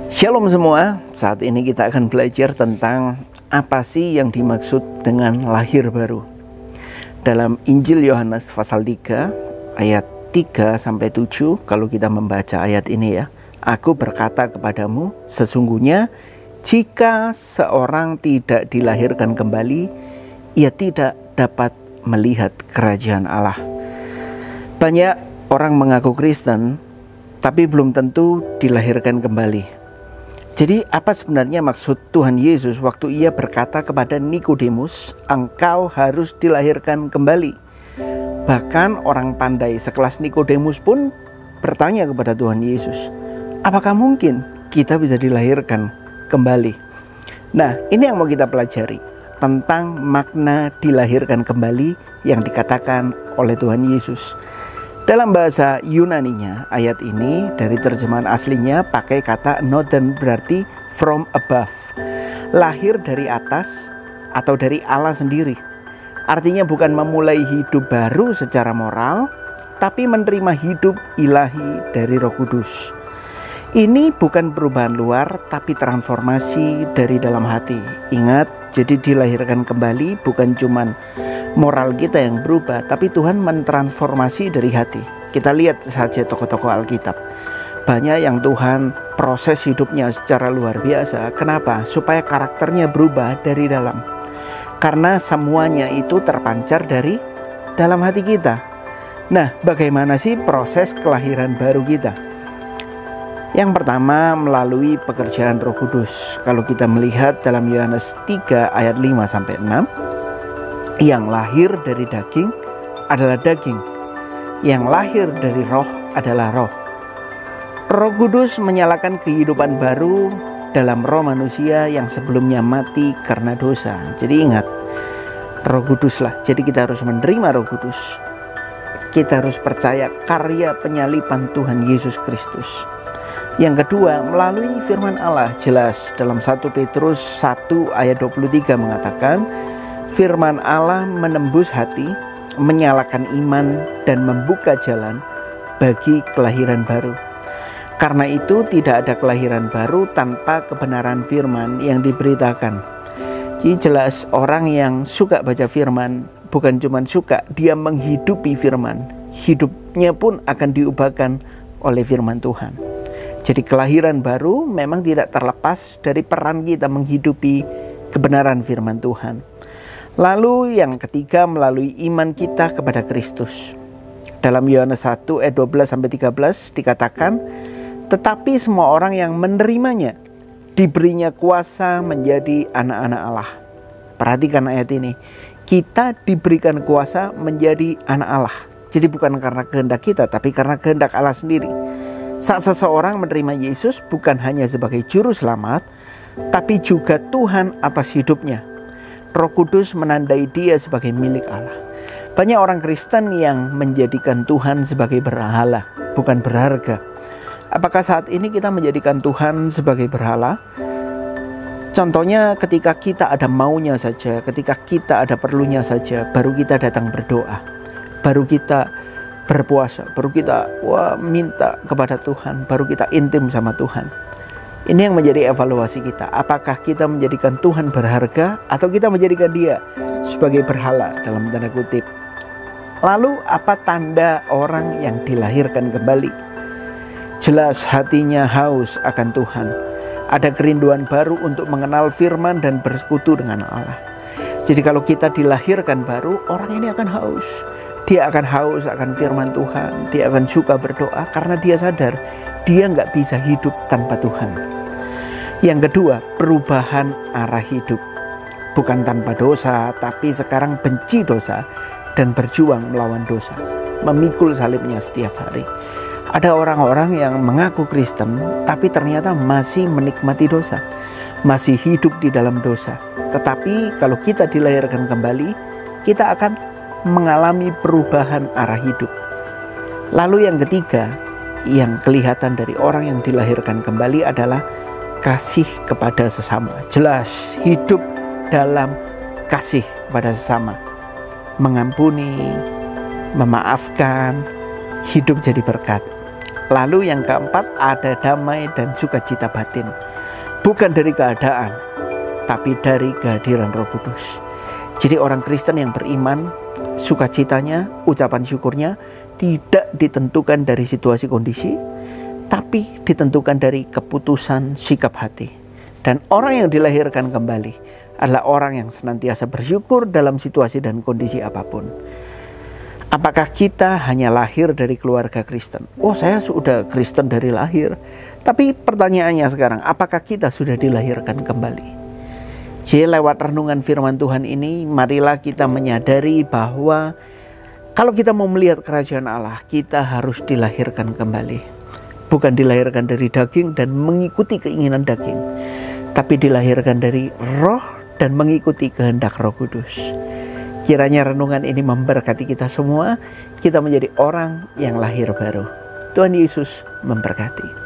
Shalom semua, saat ini kita akan belajar tentang apa sih yang dimaksud dengan lahir baru. Dalam Injil Yohanes pasal 3 ayat 3-7, kalau kita membaca ayat ini ya. Aku berkata kepadamu, sesungguhnya jika seorang tidak dilahirkan kembali, ia tidak dapat melihat kerajaan Allah. Banyak orang mengaku Kristen, tapi belum tentu dilahirkan kembali. Jadi apa sebenarnya maksud Tuhan Yesus waktu ia berkata kepada Nikodemus, engkau harus dilahirkan kembali? Bahkan orang pandai sekelas Nikodemus pun bertanya kepada Tuhan Yesus, apakah mungkin kita bisa dilahirkan kembali? Nah, ini yang mau kita pelajari, tentang makna dilahirkan kembali yang dikatakan oleh Tuhan Yesus. Dalam bahasa Yunaninya, ayat ini dari terjemahan aslinya pakai kata noden, berarti from above, lahir dari atas atau dari Allah sendiri. Artinya bukan memulai hidup baru secara moral, tapi menerima hidup ilahi dari Roh Kudus. Ini bukan perubahan luar, tapi transformasi dari dalam hati. Ingat, jadi dilahirkan kembali bukan cuman moral kita yang berubah, tapi Tuhan mentransformasi dari hati. Kita lihat saja tokoh-tokoh Alkitab. Banyak yang Tuhan proses hidupnya secara luar biasa. Kenapa? Supaya karakternya berubah dari dalam. Karena semuanya itu terpancar dari dalam hati kita. Nah, bagaimana sih proses kelahiran baru kita? Yang pertama, melalui pekerjaan Roh Kudus. Kalau kita melihat dalam Yohanes 3 ayat 5-6, yang lahir dari daging adalah daging, yang lahir dari roh adalah roh. Roh Kudus menyalakan kehidupan baru dalam roh manusia yang sebelumnya mati karena dosa. Jadi ingat, Roh Kudus lah. Jadi kita harus menerima Roh Kudus. Kita harus percaya karya penyaliban Tuhan Yesus Kristus. Yang kedua, melalui firman Allah. Jelas dalam 1 Petrus 1 ayat 23 mengatakan, firman Allah menembus hati, menyalakan iman, dan membuka jalan bagi kelahiran baru. Karena itu tidak ada kelahiran baru tanpa kebenaran firman yang diberitakan. Jadi jelas orang yang suka baca firman, bukan cuma suka, dia menghidupi firman. Hidupnya pun akan diubahkan oleh firman Tuhan. Jadi kelahiran baru memang tidak terlepas dari peran kita menghidupi kebenaran firman Tuhan. Lalu yang ketiga, melalui iman kita kepada Kristus. Dalam Yohanes 1 ayat 12-13 dikatakan, tetapi semua orang yang menerimanya diberinya kuasa menjadi anak-anak Allah. Perhatikan ayat ini. Kita diberikan kuasa menjadi anak Allah. Jadi bukan karena kehendak kita, tapi karena kehendak Allah sendiri. Saat seseorang menerima Yesus bukan hanya sebagai juru selamat, tapi juga Tuhan atas hidupnya. Roh Kudus menandai dia sebagai milik Allah. Banyak orang Kristen yang menjadikan Tuhan sebagai berhala, bukan berharga. Apakah saat ini kita menjadikan Tuhan sebagai berhala? Contohnya ketika kita ada maunya saja, ketika kita ada perlunya saja, baru kita datang berdoa, baru kita berpuasa, baru kita minta kepada Tuhan, baru kita intim sama Tuhan. Ini yang menjadi evaluasi kita. Apakah kita menjadikan Tuhan berharga atau kita menjadikan dia sebagai berhala dalam tanda kutip. Lalu apa tanda orang yang dilahirkan kembali? Jelas hatinya haus akan Tuhan. Ada kerinduan baru untuk mengenal firman dan bersekutu dengan Allah. Jadi kalau kita dilahirkan baru, orang ini akan haus. Dia akan haus akan firman Tuhan. Dia akan suka berdoa karena dia sadar dia nggak bisa hidup tanpa Tuhan. Yang kedua, perubahan arah hidup. Bukan tanpa dosa, tapi sekarang benci dosa dan berjuang melawan dosa. Memikul salibnya setiap hari. Ada orang-orang yang mengaku Kristen, tapi ternyata masih menikmati dosa. Masih hidup di dalam dosa. Tetapi kalau kita dilahirkan kembali, kita akan mengalami perubahan arah hidup. Lalu yang ketiga, yang kelihatan dari orang yang dilahirkan kembali adalah kasih kepada sesama. Jelas hidup dalam kasih kepada sesama, mengampuni, memaafkan, hidup jadi berkat. Lalu yang keempat, ada damai dan sukacita batin. Bukan dari keadaan, tapi dari kehadiran Roh Kudus. Jadi orang Kristen yang beriman, sukacitanya, ucapan syukurnya tidak ditentukan dari situasi kondisi, tapi ditentukan dari keputusan sikap hati. Dan orang yang dilahirkan kembali adalah orang yang senantiasa bersyukur dalam situasi dan kondisi apapun. Apakah kita hanya lahir dari keluarga Kristen? Oh, saya sudah Kristen dari lahir. Tapi pertanyaannya sekarang, apakah kita sudah dilahirkan kembali? Jadi lewat renungan firman Tuhan ini, marilah kita menyadari bahwa kalau kita mau melihat kerajaan Allah, kita harus dilahirkan kembali. Bukan dilahirkan dari daging dan mengikuti keinginan daging, tapi dilahirkan dari roh dan mengikuti kehendak Roh Kudus. Kiranya renungan ini memberkati kita semua, kita menjadi orang yang lahir baru. Tuhan Yesus memberkati.